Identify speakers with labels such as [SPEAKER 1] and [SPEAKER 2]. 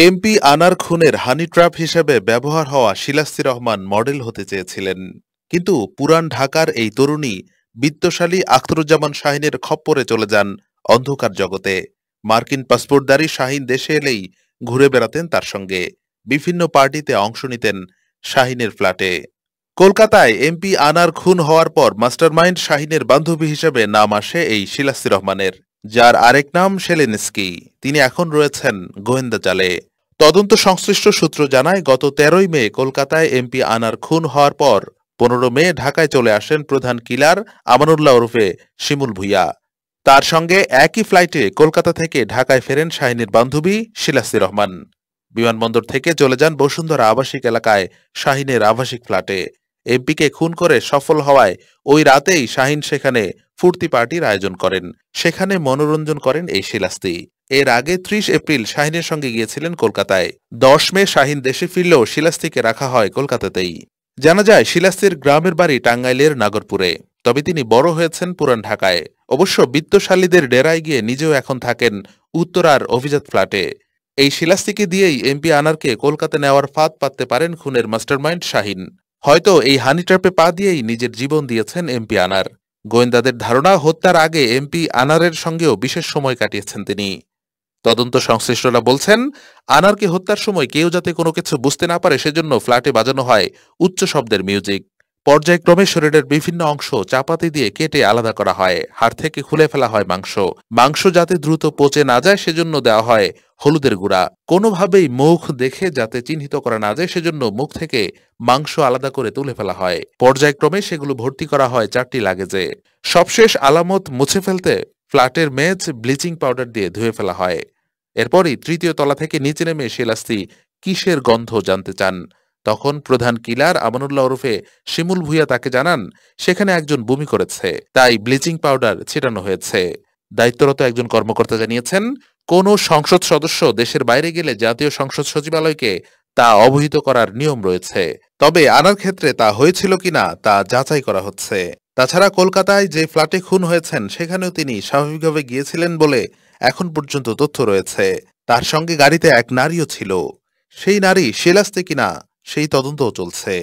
[SPEAKER 1] MP আনার খুনের হানি trap হিসেবে ব্যবহার হওয়া শিলাস্তি রহমান মডেল হতে চেয়েছিলেন, কিন্তু পুরান ঢাকার এই তরুণী বিত্তশালী আখতারুজ্জামান শাহীনের খপ্পরে চলে যান অন্ধকার জগতে। মার্কিন পাসপোর্টধারী শাহীন দেশে এলেই ঘুরে বেড়াতেন তার সঙ্গে, বিভিন্ন পার্টিতে অংশ নিতেন শাহীনের ফ্ল্যাটে। কলকাতায় এমপি আনার খুন হওয়ার পর মাস্টারমাইন্ড শাহীনের বান্ধবী হিসেবে নাম আসে এই শিলাস্তি রহমানের, যার আরেক নাম শেলেনস্কি। তিনি এখন রয়েছেন গোয়েন্দা জালে। তদন্ত সংশ্লিষ্ট সূত্র জানায়, গত ১৩ই মে কলকাতায় এমপি আনার খুন হওয়ার পর ১৫ মে ঢাকায় চলে আসেন প্রধান কিলার আমানুল্লাহ ওরফে শিমুল ভূঁইয়া। তার সঙ্গে একই ফ্লাইটে কলকাতা থেকে ঢাকায় ফেরেন শাহীনের বান্ধবী শিলাস্তি রহমান। বিমানবন্দর থেকে চলে যান বসুন্ধরা আবাসিক এলাকায় শাহীনের আবাসিক ফ্ল্যাটে। এমপিকে খুন করে সফল হওয়ায় ওই রাতেই শাহীন সেখানে ফুর্তি পার্টির আয়োজন করেন। সেখানে মনোরঞ্জন করেন এই শিলাস্তি। এর আগে ৩০ এপ্রিল শাহীনের সঙ্গে গিয়েছিলেন কলকাতায়। ১০ মে শাহীন দেশে ফিরলেও শিলাস্তিকে রাখা হয় কলকাতাতেই। জানা যায়, শিলাস্তির গ্রামের বাড়ি টাঙ্গাইলের নাগরপুরে, তবে তিনি বড় হয়েছেন পুরান ঢাকায়। অবশ্য বিত্তশালীদের ডেরায় গিয়ে নিজেও এখন থাকেন উত্তরার অভিজাত ফ্ল্যাটে। এই শিলাস্তিকে দিয়েই এমপি আনারকে কলকাতা নেওয়ার ফাঁদ পাততে পারেন খুনের মাস্টারমাইন্ড শাহীন। হয়তো এই হানি ট্র্যাপে পা দিয়েই নিজের জীবন দিয়েছেন এমপি আনার। গোয়েন্দাদের ধারণা, হত্যার আগে এমপি আনারের সঙ্গেও বিশেষ সময় কাটিয়েছেন তিনি। তদন্ত সংশ্লিষ্টরা বলছেন, আনারকে হত্যার সময় কেউ যাতে কোনো কিছু বুঝতে না পারে সেজন্য ফ্ল্যাটে বাজানো হয় উচ্চ শব্দের মিউজিক। পর্যায়ক্রমে শরীরের বিভিন্ন অংশ চাপাতি দিয়ে কেটে আলাদা করা হয়। হাড় থেকে খুলে ফেলা হয় মাংস যাতে দ্রুত পচে না যায় সেজন্য দেওয়া হয় হলুদের গুঁড়া। কোনোভাবেই মুখ দেখে যাতে চিহ্নিত করা না যায় সেজন্য মুখ থেকে মাংস আলাদা করে তুলে ফেলা হয়। পর্যায়ক্রমে সেগুলো ভর্তি করা হয় ৪টি লাগেজে। সবশেষ আলামত মুছে ফেলতে ফ্ল্যাটের মেঝ ব্লিচিং পাউডার দিয়ে ধুয়ে ফেলা হয়। এরপরই ৩য় তলা থেকে নিচে নেমে শিলাস্তি কিসের গন্ধ জানতে চান। তখন প্রধান কিলার আমানুল্লাহ ওরফে শিমুল ভূঁইয়া তাকে জানান, সেখানে একজন বমি করেছে, তাই ব্লিচিং পাউডার ছিটানো হয়েছে। দায়িত্বরত একজন কর্মকর্তা জানিয়েছেন, কোন সংসদ সদস্য দেশের বাইরে গেলে জাতীয় সংসদ সচিবালয়কে তা অবহিত করার নিয়ম রয়েছে। তবে আনার ক্ষেত্রে তা হয়েছিল কিনা তা যাচাই করা হচ্ছে। তাছাড়া কলকাতায় যে ফ্ল্যাটে খুন হয়েছেন সেখানেও তিনি স্বাভাবিকভাবে গিয়েছিলেন বলে এখন পর্যন্ত তথ্য রয়েছে। তার সঙ্গে গাড়িতে এক নারীও ছিল। সেই নারী শিলাস্তি কিনা সেই তদন্তও চলছে।